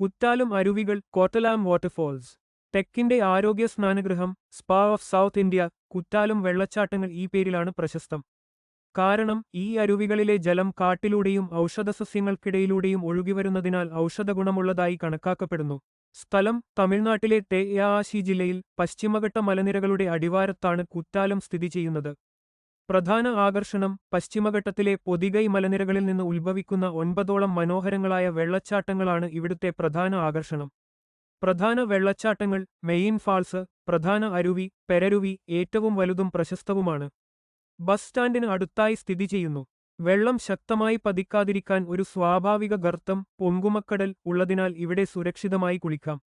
കുറ്റാലം അരുവികൾ കോട്ടലാം വാട്ടർഫോൾസ്. തെക്കിന്റെ ആരോഗ്യ സ്നാനഗൃഹം spa of South India. Kuttalam വെള്ളച്ചാട്ടങ്ങൾ ഈ പേരിലാണ് പ്രശസ്തം. കാരണം ഈ അരുവികളിലെ ജലം കാട്ടിലൂടെയും ഔഷധസസ്യങ്ങൾക്കിടയിലൂടെയും ഒഴുകിവരുന്നതിനാൽ ഔഷധഗുണമുള്ളതായി കണക്കാക്കപ്പെടുന്നു. സ്ഥലം തമിഴ്നാട്ടിലെ തെയാശി ജില്ലയിൽ പശ്ചിമഘട്ട മലനിരകളുടെ അടിവാരത്താണ് കുറ്റാലം സ്ഥിതി ചെയ്യുന്നത്. പ്രധാന ആകർഷണം പശ്ചിമഘട്ടത്തിലെ പൊതിഗൈ മലനിരകളിൽ നിന്ന് ഉത്ഭവിക്കുന്ന 9ഓളം മനോഹരങ്ങളായ വെള്ളച്ചാട്ടങ്ങളാണ് ഇവിടുത്തെ പ്രധാന ആകർഷണം. പ്രധാന വെള്ളച്ചാട്ടങ്ങൾ മെയിൻ ഫാൾസ്, പ്രധാന അരുവി പെരരുവി ഏറ്റവും വലുതും പ്രശസ്തവുമാണ്. ബസ് സ്റ്റാൻഡിന് അടുത്തായി സ്ഥിതി ചെയ്യുന്നു. വെള്ളം ശക്തമായി പതിക്കാതിരിക്കാൻ ഒരു സ്വാഭാവിക ഗർത്തം പൊങ്കുമക്കടൽ ഉള്ളതിനാൽ ഇവിടെ സുരക്ഷിതമായി കുളിക്കാം.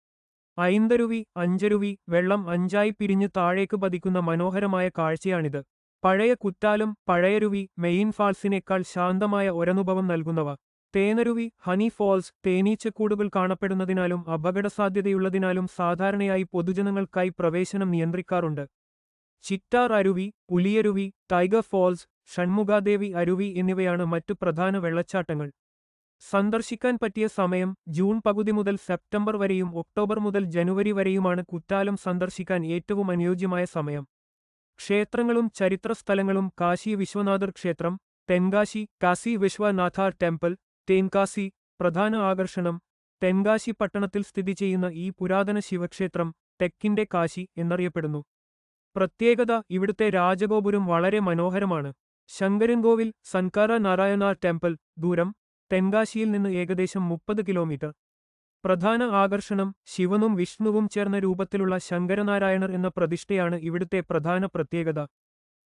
ഐന്തരുവി അഞ്ചരുവി വെള്ളം അഞ്ചായി പിരിഞ്ഞ് താഴേക്ക് പതിക്കുന്ന മനോഹരമായ കാഴ്ചയാണിത്. പഴയ കുറ്റാലം പഴയരുവി മെയിൻ ഫാൾസിനേക്കാൾ ശാന്തമായ ഒരനുഭവം നൽകുന്നവ. തേനരുവി ഹണി ഫോൾസ് തേനീച്ചക്കൂടുകൾ കാണപ്പെടുന്നതിനാലും അപകടസാധ്യതയുള്ളതിനാലും സാധാരണയായി പൊതുജനങ്ങൾക്കായി പ്രവേശനം നിയന്ത്രിക്കാറുണ്ട്. ചിറ്റാർ അരുവി പുലിയരുവി ടൈഗർ ഫോൾസ് ഷൺമുഖാദേവി അരുവി എന്നിവയാണ് മറ്റു പ്രധാന വെള്ളച്ചാട്ടങ്ങൾ. സന്ദർശിക്കാൻ പറ്റിയ സമയം ജൂൺ പകുതി മുതൽ സെപ്റ്റംബർ വരെയും ഒക്ടോബർ മുതൽ ജനുവരി വരെയുമാണ് കുറ്റാലം സന്ദർശിക്കാൻ ഏറ്റവും അനുയോജ്യമായ സമയം. ക്ഷേത്രങ്ങളും ചരിത്ര സ്ഥലങ്ങളും കാശി വിശ്വനാഥർ ക്ഷേത്രം തെൻകാശി കാശി വിശ്വനാഥ ടെമ്പിൾ തേൻകാശി. പ്രധാന ആകർഷണം തെൻകാശി പട്ടണത്തിൽ സ്ഥിതി ചെയ്യുന്ന ഈ പുരാതന ശിവക്ഷേത്രം തെക്കിന്റെ കാശി എന്നറിയപ്പെടുന്നു. പ്രത്യേകത ഇവിടുത്തെ രാജഗോപുരം വളരെ മനോഹരമാണ്. ശങ്കരൻകോവിൽ സൻകാര നാരായണ ടെമ്പിൾ ദൂരം തെൻകാശിയിൽ നിന്ന് ഏകദേശം 30 കിലോമീറ്റർ. പ്രധാന ആകർഷണം ശിവനും വിഷ്ണുവും ചേർന്ന രൂപത്തിലുള്ള ശങ്കരനാരായണർ എന്ന പ്രതിഷ്ഠയാണ് ഇവിടുത്തെ പ്രധാന പ്രത്യേകത.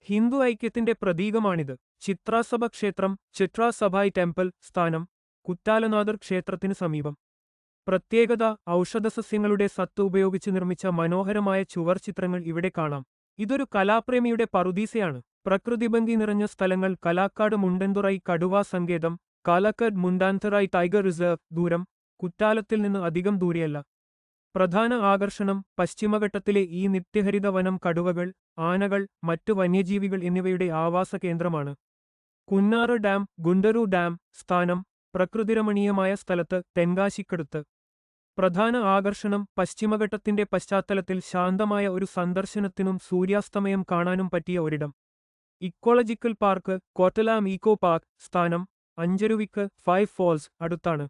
ഹിന്ദു ഐക്യത്തിന്റെ പ്രതീകമാണിത്. ചിത്രാസഭ ക്ഷേത്രം ചിത്രാസഭായ് ടെമ്പിൾ സ്ഥാനം കുറ്റാലനാഥർ ക്ഷേത്രത്തിന് സമീപം. പ്രത്യേകത ഔഷധസസ്യങ്ങളുടെ സത്ത് ഉപയോഗിച്ച് നിർമ്മിച്ച മനോഹരമായ ചുവർ ചിത്രങ്ങൾ ഇവിടെ കാണാം. ഇതൊരു കലാപ്രേമിയുടെ പറുദീസയാണ്. പ്രകൃതിഭംഗി നിറഞ്ഞ സ്ഥലങ്ങൾ കലാക്കാട് മുണ്ടൻതുറൈ കടുവാ സങ്കേതം കാലക്കഡ് മുണ്ടാന്തറായി ടൈഗർ റിസർവ് ദൂരം കുറ്റാലത്തിൽ നിന്ന് അധികം ദൂരെയല്ല. പ്രധാന ആകർഷണം പശ്ചിമഘട്ടത്തിലെ ഈ നിത്യഹരിത വനം കടുവകൾ ആനകൾ മറ്റു വന്യജീവികൾ എന്നിവയുടെ ആവാസ കേന്ദ്രമാണ്. കുന്നാറ് ഡാം ഗുണ്ടറു ഡാം സ്ഥാനം പ്രകൃതിരമണീയമായ സ്ഥലത്ത് തെൻകാശിക്കടുത്ത്. പ്രധാന ആകർഷണം പശ്ചിമഘട്ടത്തിന്റെ പശ്ചാത്തലത്തിൽ ശാന്തമായ ഒരു സന്ദർശനത്തിനും സൂര്യാസ്തമയം കാണാനും പറ്റിയ ഒരിടം. ഇക്കോളജിക്കൽ പാർക്ക് കോട്ടലാം ഈക്കോ പാർക്ക് സ്ഥാനം അഞ്ചരുവിക്ക് 5 ഫോൾസ് അടുത്താണ്.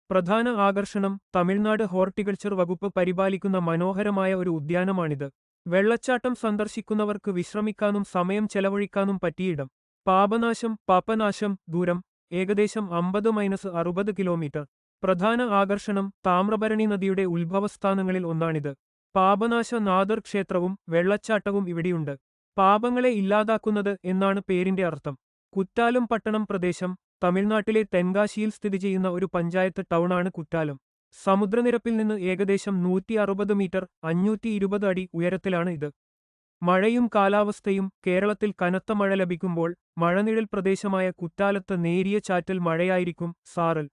പ്രധാന ആകർഷണം തമിഴ്നാട് ഹോർട്ടിക്കൾച്ചർ വകുപ്പ് പരിപാലിക്കുന്ന മനോഹരമായ ഒരു ഉദ്യാനമാണിത്. വെള്ളച്ചാട്ടം സന്ദർശിക്കുന്നവർക്ക് വിശ്രമിക്കാനും സമയം ചെലവഴിക്കാനും പറ്റിയിടം. പാപനാശം ദൂരം ഏകദേശം 50-60 കിലോമീറ്റർ. പ്രധാന ആകർഷണം താമ്രഭരണി നദിയുടെ ഉത്ഭവസ്ഥാനങ്ങളിൽ ഒന്നാണിത്. പാപനാശ നാഥർ ക്ഷേത്രവും വെള്ളച്ചാട്ടവും ഇവിടെയുണ്ട്. പാപങ്ങളെ ഇല്ലാതാക്കുന്നത് എന്നാണ് പേരിന്റെ അർത്ഥം. കുറ്റാലം പട്ടണം പ്രദേശം തമിഴ്നാട്ടിലെ തെൻകാശിയിൽ സ്ഥിതി ചെയ്യുന്ന ഒരു പഞ്ചായത്ത് ടൗണാണ് കുറ്റാലം. സമുദ്രനിരപ്പിൽ നിന്ന് ഏകദേശം 160 മീറ്റർ 520 അടി ഉയരത്തിലാണ് ഇത്. മഴയും കാലാവസ്ഥയും കേരളത്തിൽ കനത്ത മഴ ലഭിക്കുമ്പോൾ മഴനിഴൽ പ്രദേശമായ കുറ്റാലത്ത് നേരിയ ചാറ്റൽ മഴയായിരിക്കും സാറൽ.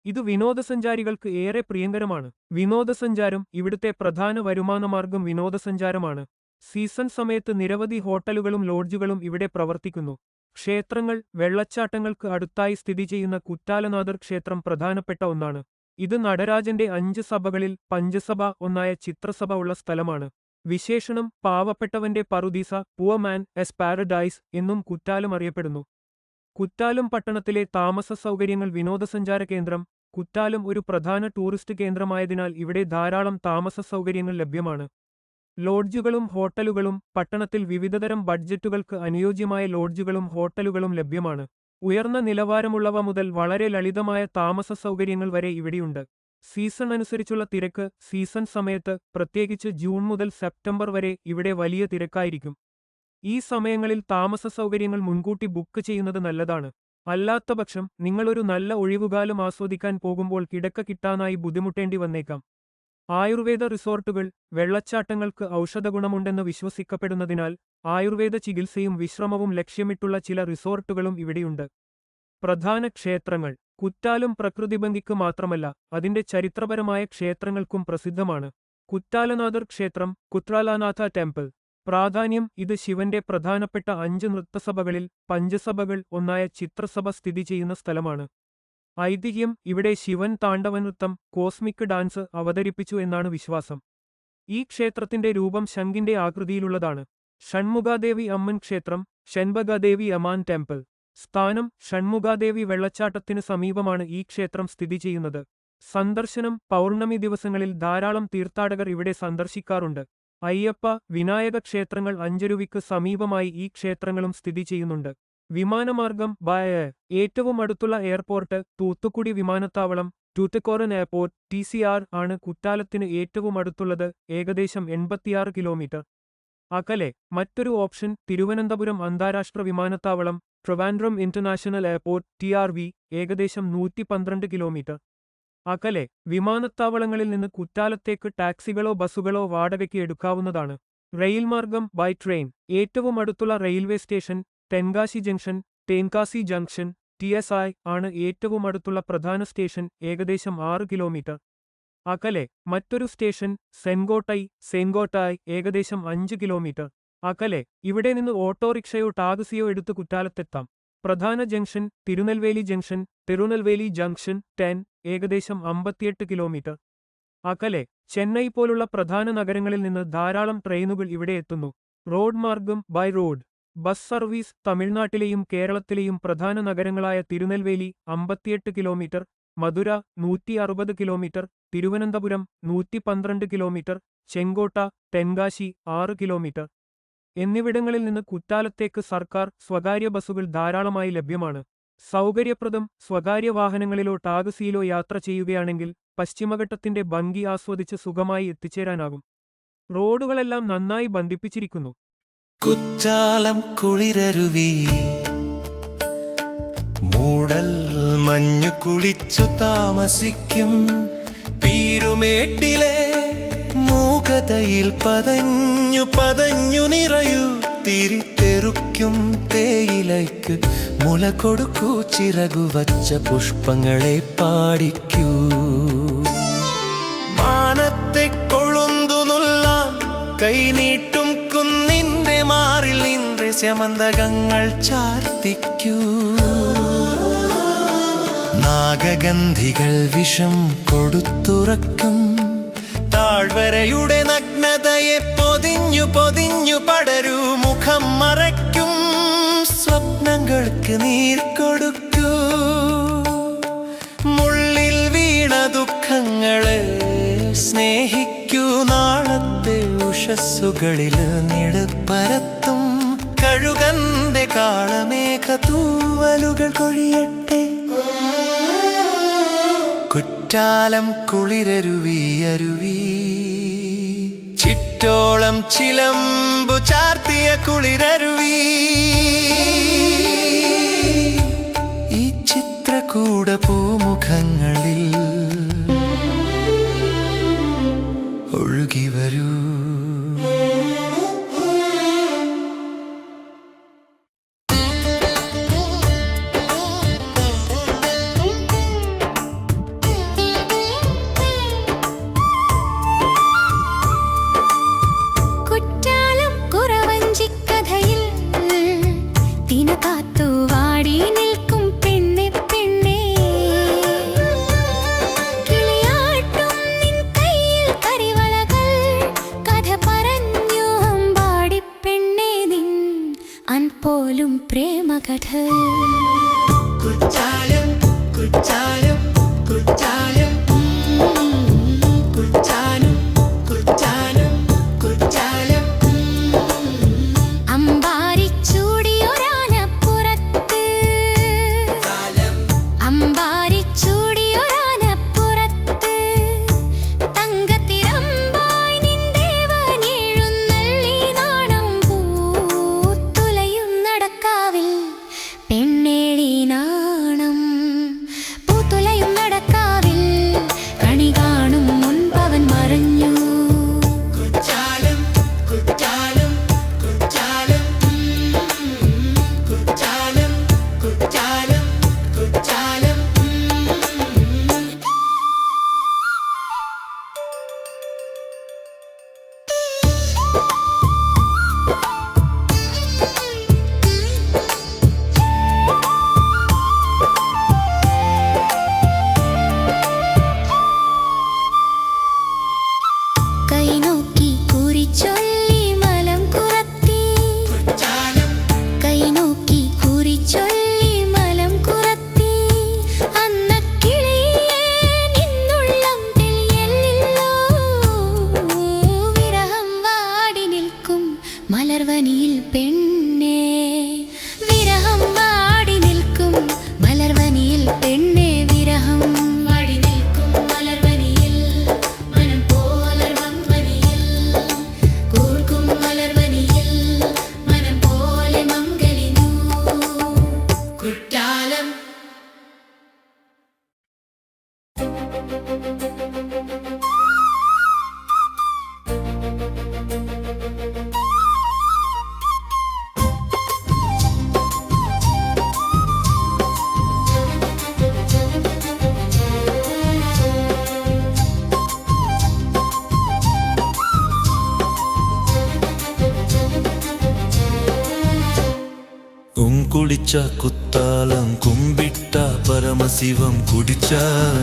ഇത് വിനോദസഞ്ചാരികൾക്ക് ഏറെ പ്രിയങ്കരമാണ്. വിനോദസഞ്ചാരം ഇവിടുത്തെ പ്രധാന വരുമാനമാർഗം വിനോദസഞ്ചാരമാണ്. സീസൺ സമയത്ത് നിരവധി ഹോട്ടലുകളും ലോഡ്ജുകളും ഇവിടെ പ്രവർത്തിക്കുന്നു. ക്ഷേത്രങ്ങൾ വെള്ളച്ചാട്ടങ്ങൾക്ക് അടുത്തായി സ്ഥിതി ചെയ്യുന്ന കുറ്റാലനാഥർ ക്ഷേത്രം പ്രധാനപ്പെട്ട ഒന്നാണ്. ഇത് നടരാജന്റെ 5 സഭകളിൽ പഞ്ചസഭ ഒന്നായ ചിത്രസഭ ഉള്ള സ്ഥലമാണ്. വിശേഷണം പാവപ്പെട്ടവന്റെ പറുദീസ പുവർ മാൻ എസ് പാരഡൈസ് എന്നും കുറ്റാലം അറിയപ്പെടുന്നു. കുറ്റാലം പട്ടണത്തിലെ താമസ സൗകര്യങ്ങൾ വിനോദസഞ്ചാര കേന്ദ്രം കുറ്റാലം ഒരു പ്രധാന ടൂറിസ്റ്റ് കേന്ദ്രമായതിനാൽ ഇവിടെ ധാരാളം താമസ സൗകര്യങ്ങൾ ലഭ്യമാണ്. ലോഡ്ജുകളും ഹോട്ടലുകളും പട്ടണത്തിൽ വിവിധതരം ബഡ്ജറ്റുകൾക്ക് അനുയോജ്യമായ ലോഡ്ജുകളും ഹോട്ടലുകളും ലഭ്യമാണ്. ഉയർന്ന നിലവാരമുള്ളവ മുതൽ വളരെ ലളിതമായ താമസ സൗകര്യങ്ങൾ വരെ ഇവിടെയുണ്ട്. സീസൺ അനുസരിച്ചുള്ള തിരക്ക് സീസൺ സമയത്ത് പ്രത്യേകിച്ച് ജൂൺ മുതൽ സെപ്റ്റംബർ വരെ ഇവിടെ വലിയ തിരക്കായിരിക്കും. ഈ സമയങ്ങളിൽ താമസ സൗകര്യങ്ങൾ മുൻകൂട്ടി ബുക്ക് ചെയ്യുന്നത് നല്ലതാണ്. അല്ലാത്തപക്ഷം നിങ്ങളൊരു നല്ല ഒഴിവുകാലം ആസ്വദിക്കാൻ പോകുമ്പോൾ കിടക്ക കിട്ടാനായി ബുദ്ധിമുട്ടേണ്ടി വന്നേക്കാം. ആയുർവേദ റിസോർട്ടുകൾ വെള്ളച്ചാട്ടങ്ങൾക്ക് ഔഷധഗുണമുണ്ടെന്ന് വിശ്വസിക്കപ്പെടുന്നതിനാൽ ആയുർവേദ ചികിത്സയും വിശ്രമവും ലക്ഷ്യമിട്ടുള്ള ചില റിസോർട്ടുകളും ഇവിടെയുണ്ട്. പ്രധാന ക്ഷേത്രങ്ങൾ കുറ്റാലം പ്രകൃതിഭംഗിക്ക് മാത്രമല്ല അതിന്റെ ചരിത്രപരമായ ക്ഷേത്രങ്ങൾക്കും പ്രസിദ്ധമാണ്. കുറ്റാലനാഥർ ക്ഷേത്രം കുത്രാലാനാഥ ടെമ്പിൾ. പ്രാധാന്യം ഇത് ശിവന്റെ പ്രധാനപ്പെട്ട 5 നൃത്തസഭകളിൽ പഞ്ചസഭകൾ ഒന്നായ ചിത്രസഭ സ്ഥിതി ചെയ്യുന്ന സ്ഥലമാണ്. ഐതിഹ്യം ഇവിടെ ശിവൻ താണ്ഡവനൃത്തം കോസ്മിക് ഡാൻസ് അവതരിപ്പിച്ചു എന്നാണ് വിശ്വാസം. ഈ ക്ഷേത്രത്തിന്റെ രൂപം ശംഖിന്റെ ആകൃതിയിലുള്ളതാണ്. ഷൺമുഖാദേവി അമ്മൻ ക്ഷേത്രം, ഷൺബഗാദേവി അമാൻ ടെമ്പിൾ. സ്ഥാനം ഷൺമുഖാദേവി വെള്ളച്ചാട്ടത്തിന് സമീപമാണ് ഈ ക്ഷേത്രം സ്ഥിതി ചെയ്യുന്നത്. സന്ദർശനം പൗർണമി ദിവസങ്ങളിൽ ധാരാളം തീർത്ഥാടകർ ഇവിടെ സന്ദർശിക്കാറുണ്ട്. അയ്യപ്പ, വിനായക ക്ഷേത്രങ്ങൾ അഞ്ചരുവിക്ക് സമീപമായി ഈ ക്ഷേത്രങ്ങളും സ്ഥിതി ചെയ്യുന്നുണ്ട്. വിമാനമാർഗം ഏറ്റവും അടുത്തുള്ള എയർപോർട്ട് തൂത്തുക്കുടി വിമാനത്താവളം, ടൂത്തിക്കോറൻ എയർപോർട്ട് TCR ആണ്. കുറ്റാലത്തിന് ഏറ്റവും അടുത്തുള്ളത് ഏകദേശം 86 കിലോമീറ്റർ അകലെ. മറ്റൊരു ഓപ്ഷൻ തിരുവനന്തപുരം അന്താരാഷ്ട്ര വിമാനത്താവളം, ട്രിവാൻഡ്രം ഇന്റർനാഷണൽ എയർപോർട്ട് TRV, ഏകദേശം 112 കിലോമീറ്റർ അകലെ. വിമാനത്താവളങ്ങളിൽ നിന്ന് കുറ്റാലത്തേക്ക് ടാക്സികളോ ബസുകളോ വാടകയ്ക്ക് എടുക്കാവുന്നതാണ്. റെയിൽമാർഗം ബൈ ട്രെയിൻ. ഏറ്റവും അടുത്തുള്ള railway station Tenkasi junction, Tenkasi junction TSI ആണ്. ഏറ്റവും അടുത്തുള്ള പ്രധാന സ്റ്റേഷൻ ഏകദേശം 6 കിലോമീറ്റർ അകലെ. മറ്റൊരു സ്റ്റേഷൻ സെൻഗോട്ടായ്, ഏകദേശം 5 കിലോമീറ്റർ അകലെ. ഇവിടെ നിന്ന് ഓട്ടോറിക്ഷയോ ടാക്സിയോ എടുത്ത് കുറ്റാലത്തെത്താം. പ്രധാന junction Tirunelveli junction, Tirunelveli junction 10, ഏകദേശം 58 കിലോമീറ്റർ അകലെ. ചെന്നൈ പോലുള്ള പ്രധാന നഗരങ്ങളിൽ നിന്ന് ധാരാളം ട്രെയിനുകൾ ഇവിടെ എത്തുന്നു. റോഡ് മാർഗം ബൈ റോഡ്. ബസ് സർവീസ് തമിഴ്നാട്ടിലെയും കേരളത്തിലെയും പ്രധാന നഗരങ്ങളായ തിരുനെൽവേലി 58 കിലോമീറ്റർ, മധുര 160 കിലോമീറ്റർ, തിരുവനന്തപുരം 112 കിലോമീറ്റർ, ചെങ്കോട്ട, തെൻകാശി 6 കിലോമീറ്റർ എന്നിവിടങ്ങളിൽ നിന്ന് കുറ്റാലത്തേക്ക് സർക്കാർ, സ്വകാര്യ ബസുകൾ ധാരാളമായി ലഭ്യമാണ്. സൗകര്യപ്രദം. സ്വകാര്യ വാഹനങ്ങളിലോ ടാക്സിയിലോ യാത്ര ചെയ്യുകയാണെങ്കിൽ പശ്ചിമഘട്ടത്തിന്റെ ഭംഗി ആസ്വദിച്ച് സുഖമായി എത്തിച്ചേരാനാകും. റോഡുകളെല്ലാം നന്നായി ബന്ധിപ്പിച്ചിരിക്കുന്നു. കുറ്റാലം കുളിരരുവി മൂടൽ മഞ്ഞു കുളിച്ചു താമസിക്കും പീരുമേട്ടിലെ മൂകതയിൽ പതഞ്ഞു നിറയൂ തിരിത്തെറുക്കും തേയിലയ്ക്ക് മുല കൊടുക്കൂ ചിറകുവച്ച പുഷ്പങ്ങളെ പാടിക്കൂ മാനത്തെ കൊളുന്തുനുള്ളാൻ കൈനീട്ടും കുന്നിന്റെ മാറിൽ നിന്റെ സ്യമന്തകങ്ങൾ ചാർത്തിക്കൂ നാഗഗന്ധികൾ വിഷം കൊടുത്തുറക്കും താഴ്വരയുടെ നഗ്നതയെ പൊതിഞ്ഞു പടരൂ മുഖം മറയ്ക്കും സ്വപ്നങ്ങൾക്ക് നീർ കൊടുക്കൂ മുള്ളിൽ വീണ ദുഃഖങ്ങളെ സ്നേഹിക്കൂ നാളത്തെ ഉഷസ്സുകളിൽ നിഴപ്പരത്തും കഴുകന്റെ കാളമേഘ തൂവലുകൾ കൊഴിയട്ടെ കുറ്റാലം കുളിരരുവി ചിറ്റോളം ചിലമ്പു ചാർത്തിയ കുളിരരുവി ഈ ചിത്രകൂട പൂമുഖങ്ങളിൽ ഒഴുകി വരൂ പോലും പ്രേമകഥ കുറ്റാലം കുറ്റാലം കുറ്റാലം കുറ്റാലം കുറ്റാലം കുറ്റാലം അമ്പാരിച്ചൂടിയൊരാനപ്പുറത്ത് അമ്പാരിച്ചൂടിയൊരാനപ്പുറത്ത് തങ്കത്തിരമ്പായി നിന്ദേവനെഴുന്നള്ളി നാണം പൂത്തുലയും നടക്കാവിൽ പെൺ കുളിച്ച കുത്താലം കുമ്പിട്ട പരമശിവം കുടിച്ച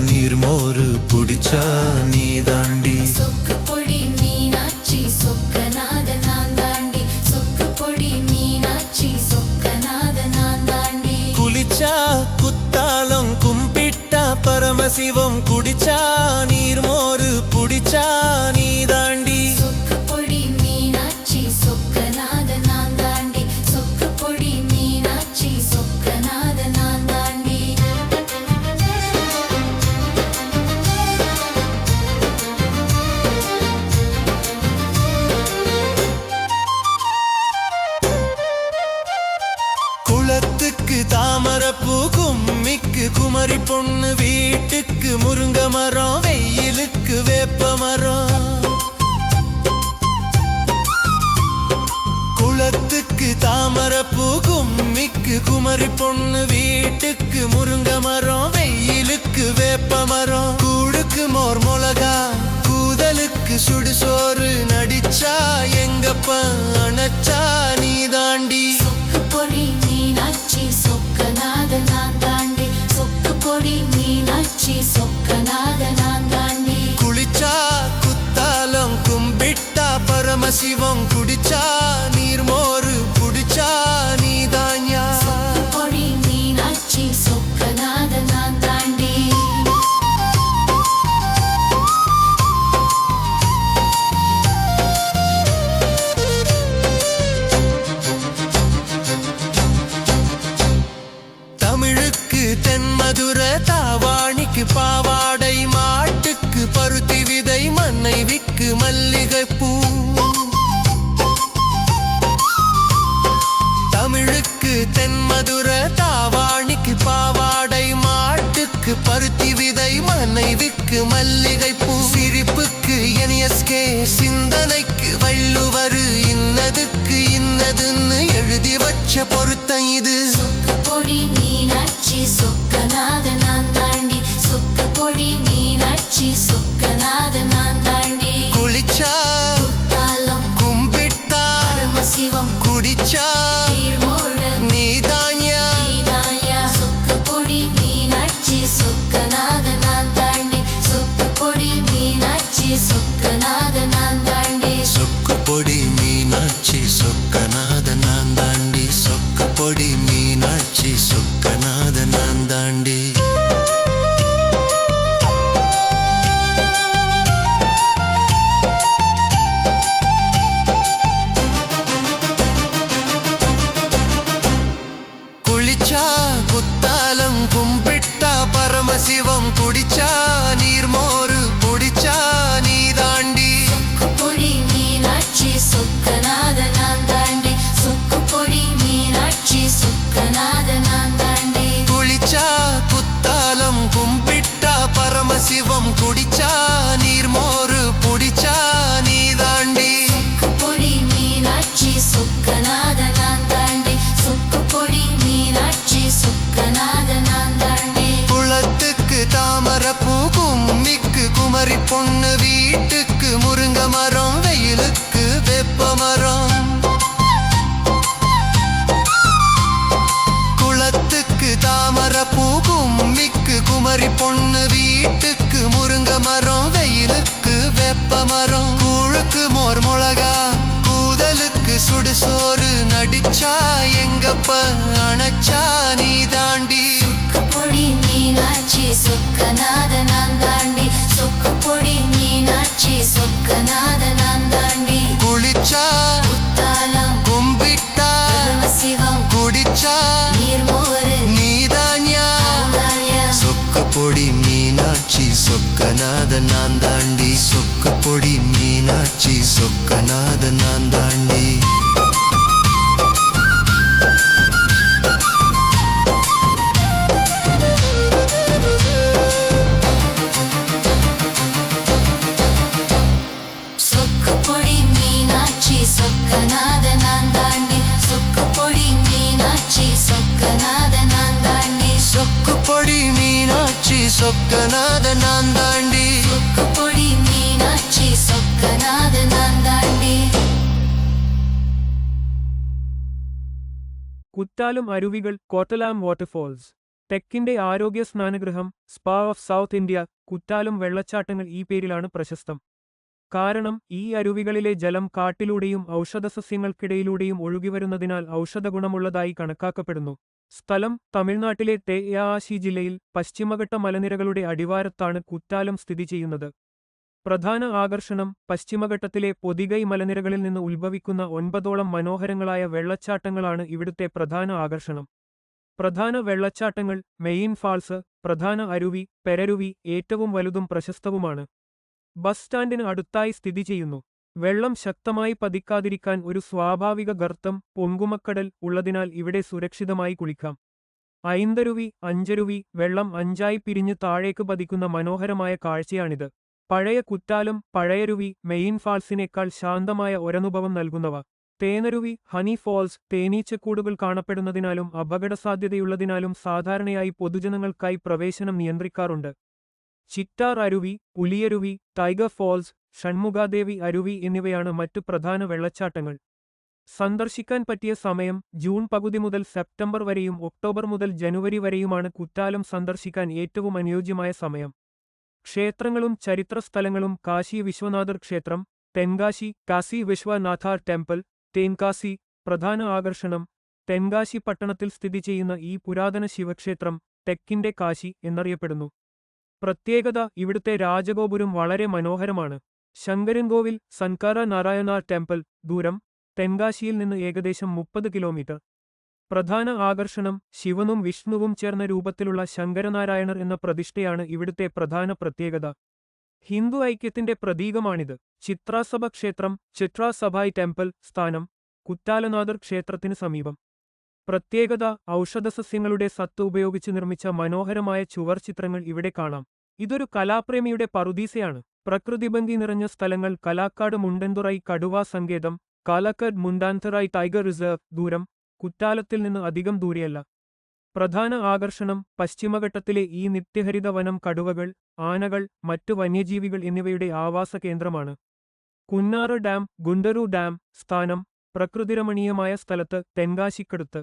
നീർമോര് കുടിച്ച നീ താണ്ടി சொக்குப்பொடி மீனாட்சி சொக்கநாத நான் தாண்டி சொக்குப்பொடி மீனாட்சி சொக்கநாத நான் தாண்டி കുളിച്ച കുത്താലം കുമ്പിട്ട പരമശിവം കുടിച്ച നീർമോര് കുടിച്ച നീ താണ്ടി சொக்குப்பொடி மீனாட்சி சொக்கநாத நான் தாண்டி சொக்குப்பொடி மீனாட்சி சொக்கநாத நான் தாண்டி குளத்துக்கு தாமரப்பூ கும்மிக்கு குமரி பொண்ணு வீட்டுக்கு முருங்க மரம் வெயிலுக்கு வேப்ப மரம் குளத்துக்கு தாமரப்பூ கும்மிக்கு குமரி பொண்ணு வீட்டுக்கு முருங்க மரம் வெயிலுக்கு வேப்ப மரம் கூடுக்கு மோர் மிளகா கூதலுக்கு சுடுசோறு நடிச்சா எங்கப்ப அணைச்சா நீ தாண்டி சொக்குப்பொடி மீனாட்சி சொக்கநாத நான் தாண்டி சொக்குப்பொடி மீனாட்சி சொக்கநாத நான் தாண்டி குளிச்சா குத்தாலம் கும்பிட்டா பரமசிவம் குடிச்சா நீர்மோரு குடிச்சா நீ தான்யா சொக்குப்பொடி மீனாட்சி சொக்கநாத நான் தாண்டி தமிழுக்கு தென்மதுர தாவாணிக்கு பாவாடை மாட்டுக்கு பருத்தி விதை மனைவிக்கு மல்லிகைப்பூ தமிழுக்கு தென்மதுர தாவாணிக்கு பாவாடை மாட்டுக்கு பருத்தி விதை மனைவிக்கு மல்லிகைப்பூ சிரிப்புக்கு NSK சிந்தனைக்கு வள்ளுவரு இன்னதுக்கு இன்னதுன்னு எழுதி வச்ச பொருத்தம் இது சொக்குப்பொடி மீனாட்சி சொக்கநாத நான் தாண்டி சொக்குப்பொடி மீனாட்சி சொக்கநாத நான் தாண்டி குளிச்சா குத்தாலம் கும்பிட்டா பரமசிவம் குடிச்சா நீர்மோடு நீதான்யா நீதாயா சொக்குப்பொடி மீனாட்சி சொக்கநாத நான் தாண்டி சொக்குப்பொடி மீனாட்சி சொக்கநாத நான் தாண்டி சொக்கு பொடி மீனாட்சி சொக்கநாத நான் தாண்டி சொக்கு பொடி மீனாட்சி சொக்கநாத நான் தாண்டி குளிச்சா குத்தாலம் கும்பிட்டா பரமசிவம் குடிச்சா நீர்மோரு குடிச்சா நீ தாண்டி சொக்குப்பொடி மீனாட்சி சொக்கநாத நான் தாண்டி சொக்குப்பொடி மீனாட்சி சொக்கநாத நான் தாண்டி குளிச்சா குத்தாலம் கும்பிட்டா பரமசிவம் குடிச்சா நீர்மோரு குடிச்சா நீ தாண்டி சொக்குப்பொடி மீனாட்சி சொக்கநாத நான் தாண்டி சொக்குப்பொடி மீனாட்சி சொக்கநாத நான் தாண்டி குளத்துக்கு தாமரப்பூ கும்மிக்கு குமரி பொண்ணு வீட்டுக்கு முருங்க மரம் வெயிலுக்கு வேப்ப மரம் குளத்துக்கு தாமரப்பூ கும்மிக்கு குமரி பொண்ணு வீட்டுக்கு முருங்க மரம் வெயிலுக்கு வேப்ப மரம் கூழுக்கு மோர் மிளகா கூதலுக்கு சுடுசோறு நடிச்சா எங்கப்ப அணைச்சா நீ தாண்டி சொக்குப்பொடி மீனாட்சி சொக்கநாத நான் தாண்டி சொக்குப்பொடி மீனாட்சி சொக்கநாத நான் தாண்டி குளிச்சா குத்தாலம் கும்பிட்டா பரமசிவம் குடிச்சா நீர்மோரு நீதான்யா நீதாயா சொக்கு பொடி மீனாட்சி சொக்கநாத நான் தாண்டி சொக்கு பொடி மீனாட்சி சொக்கநாத நான் தாண்டி சொக்குப்பொடி மீனாட்சி சொக்கநாத நான் தாண்டி சொக்குப்பொடி மீனாட்சி சொக்கநாத நான் தாண்டி சொக்கு பொடி மீனாட்சி சொக்கநாத நான் தாண்டி சொக்குப்பொடி மீனாட்சி சொக்கநாத நான் தாண்டி കുറ്റാലം അരുവികൾ കോട്ടലാം വാട്ടർഫോൾസ്. തെക്കിന്റെ ആരോഗ്യ സ്നാനഗൃഹം spa of South India Kuttalam വെള്ളച്ചാട്ടങ്ങൾ ഈ പേരിലാണ് പ്രശസ്തം. കാരണം ഈ അരുവികളിലെ ജലം കാട്ടിലൂടെയും ഔഷധസസ്യങ്ങൾക്കിടയിലൂടെയും ഒഴുകിവരുന്നതിനാൽ ഔഷധഗുണമുള്ളതായി കണക്കാക്കപ്പെടുന്നു. സ്ഥലം തമിഴ്നാട്ടിലെ തെയാശി ജില്ലയിൽ പശ്ചിമഘട്ട മലനിരകളുടെ അടിവാരത്താണ് കുറ്റാലം സ്ഥിതി ചെയ്യുന്നത്. പ്രധാന ആകർഷണം പശ്ചിമഘട്ടത്തിലെ പൊതിഗൈ മലനിരകളിൽ നിന്ന് ഉത്ഭവിക്കുന്ന 9ഓളം മനോഹരങ്ങളായ വെള്ളച്ചാട്ടങ്ങളാണ് ഇവിടുത്തെ പ്രധാന ആകർഷണം. പ്രധാന വെള്ളച്ചാട്ടങ്ങൾ മെയിൻ ഫാൾസ്, പ്രധാന അരുവി പെരരുവി ഏറ്റവും വലുതും പ്രശസ്തവുമാണ്. ബസ് സ്റ്റാൻഡിന് അടുത്തായി സ്ഥിതി ചെയ്യുന്നു. വെള്ളം ശക്തമായി പതിക്കാതിരിക്കാൻ ഒരു സ്വാഭാവിക ഗർത്തം പൊങ്കുമക്കടൽ ഉള്ളതിനാൽ ഇവിടെ സുരക്ഷിതമായി കുളിക്കാം. ഐന്തരുവി അഞ്ചരുവി വെള്ളം അഞ്ചായി പിരിഞ്ഞ് താഴേക്ക് പതിക്കുന്ന മനോഹരമായ കാഴ്ചയാണിത്. പഴയ കുറ്റാലം പഴയരുവി മെയിൻ ഫാൾസിനേക്കാൾ ശാന്തമായ ഒരനുഭവം നൽകുന്നവ. തേനരുവി ഹണി ഫോൾസ് തേനീച്ചക്കൂടുകൾ കാണപ്പെടുന്നതിനാലും അപകടസാധ്യതയുള്ളതിനാലും സാധാരണയായി പൊതുജനങ്ങൾക്കായി പ്രവേശനം നിയന്ത്രിക്കാറുണ്ട്. ചിറ്റാർ അരുവി പുലിയരുവി ടൈഗർ ഫോൾസ് ഷൺമുഖാദേവി അരുവി എന്നിവയാണ് മറ്റു പ്രധാന വെള്ളച്ചാട്ടങ്ങൾ. സന്ദർശിക്കാൻ പറ്റിയ സമയം ജൂൺ പകുതി മുതൽ സെപ്റ്റംബർ വരെയും ഒക്ടോബർ മുതൽ ജനുവരി വരെയുമാണ് കുറ്റാലം സന്ദർശിക്കാൻ ഏറ്റവും അനുയോജ്യമായ സമയം. ക്ഷേത്രങ്ങളും ചരിത്ര സ്ഥലങ്ങളും കാശി വിശ്വനാഥർ ക്ഷേത്രം തെൻകാശി കാശി വിശ്വനാഥ ടെമ്പിൾ തേൻകാശി. പ്രധാന ആകർഷണം തെൻകാശി പട്ടണത്തിൽ സ്ഥിതി ചെയ്യുന്ന ഈ പുരാതന ശിവക്ഷേത്രം തെക്കിന്റെ കാശി എന്നറിയപ്പെടുന്നു. പ്രത്യേകത ഇവിടുത്തെ രാജഗോപുരം വളരെ മനോഹരമാണ്. ശങ്കരൻകോവിൽ സൻകാര നാരായണ ടെമ്പിൾ ദൂരം തെൻകാശിയിൽ നിന്ന് ഏകദേശം 30 കിലോമീറ്റർ. പ്രധാന ആകർഷണം ശിവനും വിഷ്ണുവും ചേർന്ന രൂപത്തിലുള്ള ശങ്കരനാരായണർ എന്ന പ്രതിഷ്ഠയാണ് ഇവിടുത്തെ പ്രധാന പ്രത്യേകത. ഹിന്ദു ഐക്യത്തിന്റെ പ്രതീകമാണിത്. ചിത്രാസഭ ക്ഷേത്രം ചിത്രാസഭായ് ടെമ്പിൾ സ്ഥാനം കുറ്റാലനാഥർ ക്ഷേത്രത്തിന് സമീപം. പ്രത്യേകത ഔഷധസസ്യങ്ങളുടെ സത്ത് ഉപയോഗിച്ച് നിർമ്മിച്ച മനോഹരമായ ചുവർ ചിത്രങ്ങൾ ഇവിടെ കാണാം. ഇതൊരു കലാപ്രേമിയുടെ പറുദീസയാണ്. പ്രകൃതിഭംഗി നിറഞ്ഞ സ്ഥലങ്ങൾ കലാക്കാട് മുണ്ടൻതുറൈ കടുവാ സങ്കേതം കാലക്കഡ് മുണ്ടാന്തറായി ടൈഗർ റിസർവ് ദൂരം കുറ്റാലത്തിൽ നിന്ന് അധികം ദൂരെയല്ല. പ്രധാന ആകർഷണം പശ്ചിമഘട്ടത്തിലെ ഈ നിത്യഹരിത വനം കടുവകൾ ആനകൾ മറ്റു വന്യജീവികൾ എന്നിവയുടെ ആവാസ കേന്ദ്രമാണ്. കുന്നാറ് ഡാം ഗുണ്ടറു ഡാം സ്ഥാനം പ്രകൃതിരമണീയമായ സ്ഥലത്ത് തെൻകാശിക്കടുത്ത്.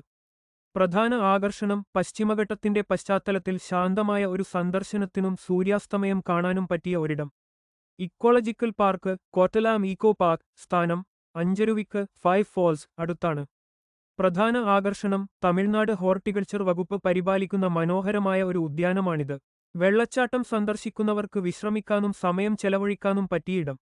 പ്രധാന ആകർഷണം പശ്ചിമഘട്ടത്തിന്റെ പശ്ചാത്തലത്തിൽ ശാന്തമായ ഒരു സന്ദർശനത്തിനും സൂര്യാസ്തമയം കാണാനും പറ്റിയ ഒരിടം. ഇക്കോളജിക്കൽ പാർക്ക് കോട്ടലാം ഈക്കോ പാർക്ക് സ്ഥാനം അഞ്ചരുവിക്ക് 5 ഫോൾസ് അടുത്താണ്. പ്രധാന ആകർഷണം തമിഴ്നാട് ഹോർട്ടിക്കൾച്ചർ വകുപ്പ് പരിപാലിക്കുന്ന മനോഹരമായ ഒരു ഉദ്യാനമാണിത്. വെള്ളച്ചാട്ടം സന്ദർശിക്കുന്നവർക്ക് വിശ്രമിക്കാനും സമയം ചെലവഴിക്കാനും പറ്റിയിടം.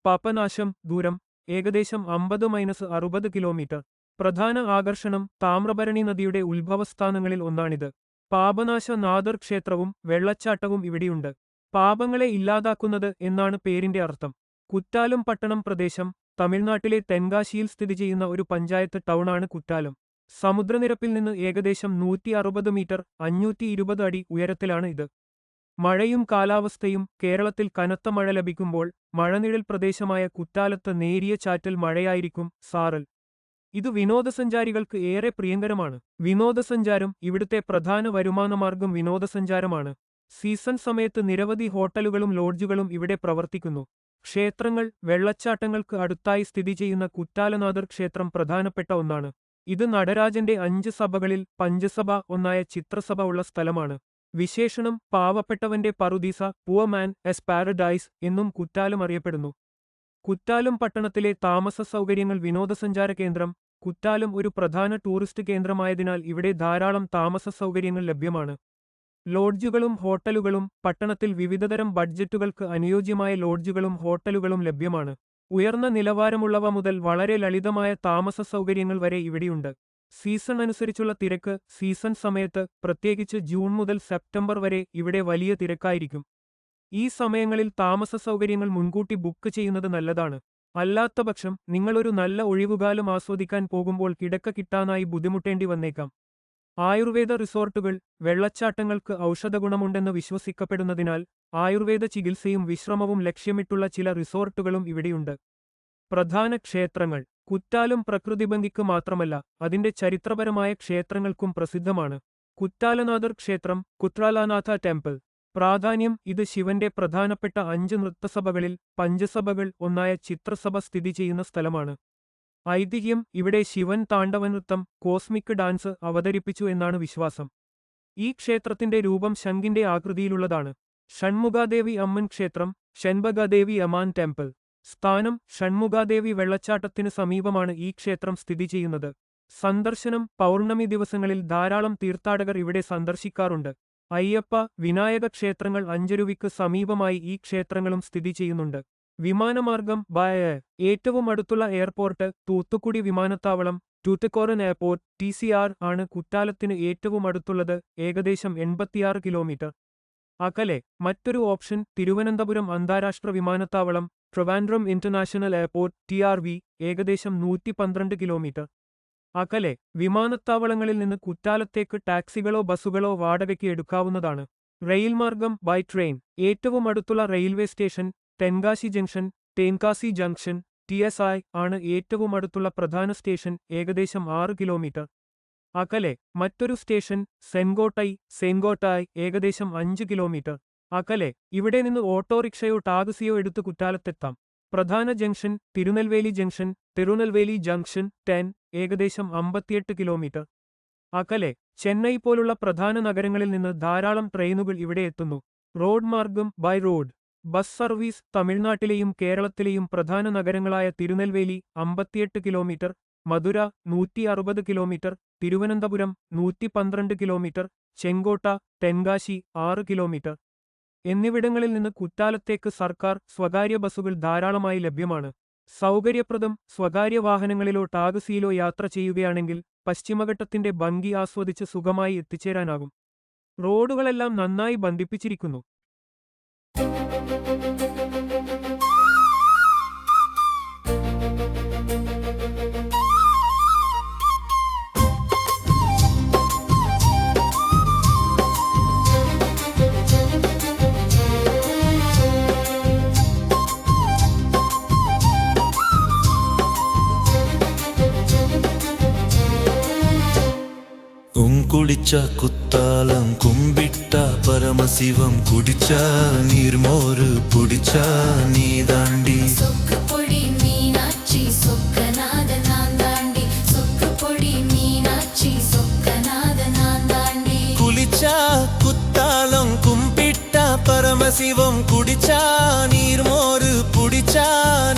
പാപനാശം ദൂരം ഏകദേശം 50-60 കിലോമീറ്റർ. പ്രധാന ആകർഷണം താമ്രഭരണി നദിയുടെ ഉത്ഭവസ്ഥാനങ്ങളിൽ ഒന്നാണിത്. പാപനാശനാഥർ ക്ഷേത്രവും വെള്ളച്ചാട്ടവും ഇവിടെയുണ്ട്. പാപങ്ങളെ ഇല്ലാതാക്കുന്നത് എന്നാണ് പേരിന്റെ അർത്ഥം. കുറ്റാലം പട്ടണം പ്രദേശം തമിഴ്നാട്ടിലെ തെൻകാശിയിൽ സ്ഥിതി ചെയ്യുന്ന ഒരു പഞ്ചായത്ത് ടൗണാണ് കുറ്റാലം. സമുദ്രനിരപ്പിൽ നിന്ന് ഏകദേശം 160 മീറ്റർ 520 അടി ഉയരത്തിലാണ് ഇത്. മഴയും കാലാവസ്ഥയും കേരളത്തിൽ കനത്ത മഴ ലഭിക്കുമ്പോൾ മഴനിഴൽ പ്രദേശമായ കുറ്റാലത്ത് നേരിയ ചാറ്റൽ മഴയായിരിക്കും സാറൽ. ഇത് വിനോദസഞ്ചാരികൾക്ക് ഏറെ പ്രിയങ്കരമാണ്. വിനോദസഞ്ചാരം ഇവിടുത്തെ പ്രധാന വരുമാനമാർഗം വിനോദസഞ്ചാരമാണ്. സീസൺ സമയത്ത് നിരവധി ഹോട്ടലുകളും ലോഡ്ജുകളും ഇവിടെ പ്രവർത്തിക്കുന്നു. ക്ഷേത്രങ്ങൾ വെള്ളച്ചാട്ടങ്ങൾക്ക് അടുത്തായി സ്ഥിതി ചെയ്യുന്ന കുറ്റാലനാഥർ ക്ഷേത്രം പ്രധാനപ്പെട്ട ഒന്നാണ്. ഇത് നടരാജന്റെ 5 സഭകളിൽ പഞ്ചസഭ ഒന്നായ ചിത്രസഭ ഉള്ള സ്ഥലമാണ്. വിശേഷണം പാവപ്പെട്ടവന്റെ പറുദീസ പുവർ മാൻ എസ് പാരഡൈസ് എന്നും കുറ്റാലം അറിയപ്പെടുന്നു. കുറ്റാലം പട്ടണത്തിലെ താമസ സൗകര്യങ്ങൾ വിനോദസഞ്ചാര കേന്ദ്രം കുറ്റാലം ഒരു പ്രധാന ടൂറിസ്റ്റ് കേന്ദ്രമായതിനാൽ ഇവിടെ ധാരാളം താമസ സൗകര്യങ്ങൾ ലഭ്യമാണ്. ലോഡ്ജുകളും ഹോട്ടലുകളും പട്ടണത്തിൽ വിവിധതരം ബഡ്ജറ്റുകൾക്ക് അനുയോജ്യമായ ലോഡ്ജുകളും ഹോട്ടലുകളും ലഭ്യമാണ്. ഉയർന്ന നിലവാരമുള്ളവ മുതൽ വളരെ ലളിതമായ താമസ സൗകര്യങ്ങൾ വരെ ഇവിടെയുണ്ട്. സീസൺ അനുസരിച്ചുള്ള തിരക്ക് സീസൺ സമയത്ത് പ്രത്യേകിച്ച് ജൂൺ മുതൽ സെപ്റ്റംബർ വരെ ഇവിടെ വലിയ തിരക്കായിരിക്കും. ഈ സമയങ്ങളിൽ താമസ സൗകര്യങ്ങൾ മുൻകൂട്ടി ബുക്ക് ചെയ്യുന്നത് നല്ലതാണ്. അല്ലാത്തപക്ഷം നിങ്ങളൊരു നല്ല ഒഴിവുകാലം ആസ്വദിക്കാൻ പോകുമ്പോൾ കിടക്ക കിട്ടാനായി ബുദ്ധിമുട്ടേണ്ടി വന്നേക്കാം. ആയുർവേദ റിസോർട്ടുകൾ വെള്ളച്ചാട്ടങ്ങൾക്ക് ഔഷധഗുണമുണ്ടെന്ന് വിശ്വസിക്കപ്പെടുന്നതിനാൽ ആയുർവേദ ചികിത്സയും വിശ്രമവും ലക്ഷ്യമിട്ടുള്ള ചില റിസോർട്ടുകളും ഇവിടെയുണ്ട്. പ്രധാന ക്ഷേത്രങ്ങൾ കുറ്റാലം പ്രകൃതിഭംഗിക്ക് മാത്രമല്ല അതിന്റെ ചരിത്രപരമായ ക്ഷേത്രങ്ങൾക്കും പ്രസിദ്ധമാണ്. കുറ്റാലനാഥർ ക്ഷേത്രം കുട്രാലാനാഥ ടെമ്പിൾ. പ്രാധാന്യം ഇത് ശിവന്റെ പ്രധാനപ്പെട്ട 5 നൃത്തസഭകളിൽ പഞ്ചസഭകൾ ഒന്നായ ചിത്രസഭ സ്ഥിതി ചെയ്യുന്ന സ്ഥലമാണ്. ഐതിഹ്യം ഇവിടെ ശിവൻ താണ്ഡവനൃത്തം കോസ്മിക് ഡാൻസ് അവതരിപ്പിച്ചു എന്നാണ് വിശ്വാസം. ഈ ക്ഷേത്രത്തിന്റെ രൂപം ശംഖിന്റെ ആകൃതിയിലുള്ളതാണ്. ഷൺമുഖാദേവി അമ്മൻ ക്ഷേത്രം, ഷൺബഗാദേവി അമാൻ ടെമ്പിൾ. സ്ഥാനം: ഷൺമുഖാദേവി വെള്ളച്ചാട്ടത്തിനു സമീപമാണ് ഈ ക്ഷേത്രം സ്ഥിതി ചെയ്യുന്നത്. സന്ദർശനം: പൗർണമി ദിവസങ്ങളിൽ ധാരാളം തീർത്ഥാടകർ ഇവിടെ സന്ദർശിക്കാറുണ്ട്. അയ്യപ്പ, വിനായക ക്ഷേത്രങ്ങൾ അഞ്ചരുവിക്ക് സമീപമായി ഈ ക്ഷേത്രങ്ങളും സ്ഥിതി ചെയ്യുന്നുണ്ട്. വിമാനമാർഗം ബൈ എയർ. ഏറ്റവും അടുത്തുള്ള എയർപോർട്ട് തൂത്തുക്കുടി വിമാനത്താവളം, ടൂട്ടിക്കോറൻ എയർപോർട്ട് TCR ആണ്. കുറ്റാലത്തിന് ഏറ്റവും അടുത്തുള്ളത് ഏകദേശം 86 കിലോമീറ്റർ അകലെ. മറ്റൊരു ഓപ്ഷൻ തിരുവനന്തപുരം അന്താരാഷ്ട്ര വിമാനത്താവളം, ട്രിവാൻഡ്രം ഇന്റർനാഷണൽ എയർപോർട്ട് TRV, ഏകദേശം 112 കിലോമീറ്റർ അകലെ. വിമാനത്താവളങ്ങളിൽ നിന്ന് കുറ്റാലത്തേക്ക് ടാക്സികളോ ബസുകളോ വാടകയ്ക്ക് എടുക്കാവുന്നതാണ്. റെയിൽമാർഗം ബൈ ട്രെയിൻ. ഏറ്റവും അടുത്തുള്ള railway station Tenkasi junction, Tenkasi junction TSI ആണ്. ഏറ്റവും അടുത്തുള്ള പ്രധാന സ്റ്റേഷൻ ഏകദേശം 6 കിലോമീറ്റർ അകലെ. മറ്റൊരു സ്റ്റേഷൻ സെൻഗോട്ടായ്, ഏകദേശം 5 കിലോമീറ്റർ അകലെ. ഇവിടെ നിന്ന് ഓട്ടോറിക്ഷയോ ടാക്സിയോ എടുത്ത് കുറ്റാലത്തെത്താം. പ്രധാന junction Tirunelveli junction, Tirunelveli junction 10, ഏകദേശം 58 കിലോമീറ്റർ അകലെ. ചെന്നൈ പോലുള്ള പ്രധാന നഗരങ്ങളിൽ നിന്ന് ധാരാളം ട്രെയിനുകൾ ഇവിടെ എത്തുന്നു. റോഡ് മാർഗം ബൈ റോഡ്. ബസ് സർവീസ് തമിഴ്നാട്ടിലെയും കേരളത്തിലെയും പ്രധാന നഗരങ്ങളായ തിരുനെൽവേലി 58 കിലോമീറ്റർ, മധുര 160 കിലോമീറ്റർ, തിരുവനന്തപുരം 112 കിലോമീറ്റർ, ചെങ്കോട്ട, തെൻകാശി 6 കിലോമീറ്റർ എന്നിവിടങ്ങളിൽ നിന്ന് കുറ്റാലത്തേക്ക് സർക്കാർ, സ്വകാര്യ ബസുകൾ ധാരാളമായി ലഭ്യമാണ്. സൗകര്യപ്രദം. സ്വകാര്യ വാഹനങ്ങളിലോ ടാക്സിയിലോ യാത്ര ചെയ്യുകയാണെങ്കിൽ പശ്ചിമഘട്ടത്തിന്റെ ഭംഗി ആസ്വദിച്ച് സുഖമായി എത്തിച്ചേരാനാകും. റോഡുകളെല്ലാം നന്നായി ബന്ധിപ്പിച്ചിരിക്കുന്നു. കുളിച്ച കുത്താലം കുമ്പിട്ട പരമശിവം കുടിച്ച നീർമോര് പുടിച്ച നീ താണ്ടി சொக்குப்பொடி மீனாட்சி சொக்கநாத நான் தாண்டி சொக்குப்பொடி மீனாட்சி சொக்கநாத நான் தாண்டி കുളിച്ച കുത്താലം കുമ്പിട്ട പരമശിവം കുടിച്ച നീർമോര് പുടിച്ച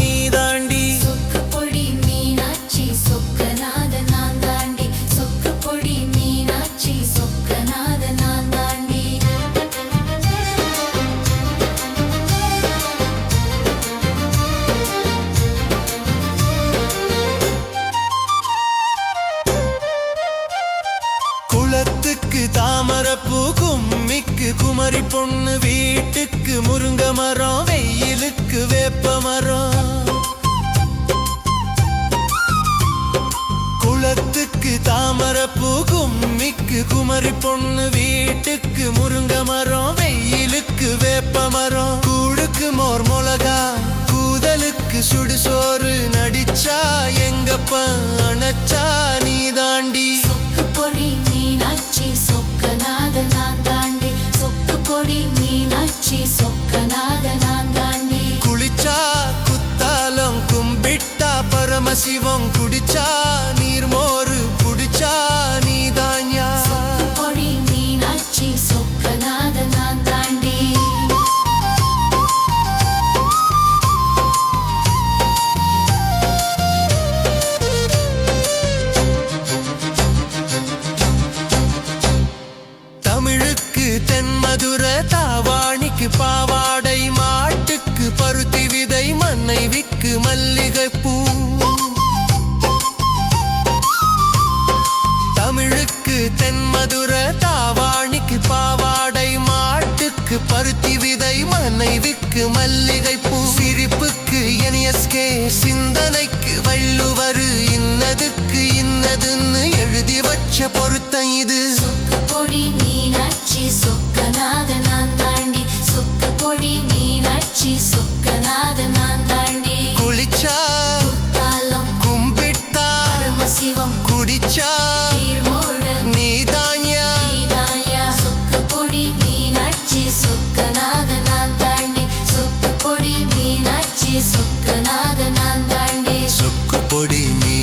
നീ താണ്ടി சொக்குப்பொடி மீனாட்சி சொக்கநாத நான் தாண்டி சொக்குப்பொடி மீனாட்சி சொக்கநாத நான் தாண்டி குளத்துக்கு தாமரப்பூ கும்மிக்கு குமரி பொண்ணு வீட்டுக்கு முருங்க மரம் வெயிலுக்கு வேப்ப மரம் குளத்துக்கு தாமரப்பூ கும்மிக்கு குமரி பொண்ணு வீட்டுக்கு முருங்க மரம் வெயிலுக்கு வேப்ப மரம் கூடுக்கு மோர் மிளகா கூதலுக்கு சுடுசோறு நடிச்சா எங்கப்ப அணைச்சா நீ தாண்டி சொக்குப்பொடி மீனாட்சி சொக்கநாத நான் தாண்டி சொக்குப்பொடி மீனாட்சி சொக்கநாத நான் தாண்டி குளிச்சா குத்தாலம் கும்பிட்டா பரமசிவம் குடிச்சா நீர்மோரு புடிச்சா நீ தான்யா சொக்குப்பொடி மீனாட்சி சொக்கநாத நான் தாண்டி தமிழுக்கு தென்மதுரை தாவாணிக்கு பாவாடை மாட்டுக்கு பருத்தி விதை மன்னைவிக்கு மல்லிகைப்பூ தமிழுக்கு தென்மதுரை தாவாணிக்கு பாவாடை மாட்டுக்கு பருத்தி விதை மன்னைவிக்கு மல்லிகைப்பூ சிரிப்புக்கு NSK சிந்தனைக்கு வள்ளுவர் இன்னதுக்கு இன்னதுன்னு எழுதி வச்ச பொருத்தம் இது சொக்குப்பொடி மீனாட்சி சொக்கநாத நான் தாண்டி சொக்குப்பொடி மீனாட்சி சொக்கநாத நான் தாண்டி குளிச்சா குத்தாலம் கும்பிட்டா பரமசிவம் குடிச்சா நீர்மோடு நீதான்யா நீதாயா சொக்குப்பொடி மீனாட்சி சொக்கநாத நான் தாண்டி சொக்குப்பொடி மீனாட்சி சொக்கநாத நான் தாண்டி சொக்கு பொடி மீ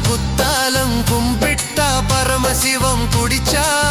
കുത്താലം കുമ്പിട്ട പരമശിവം കുടിച്ചാ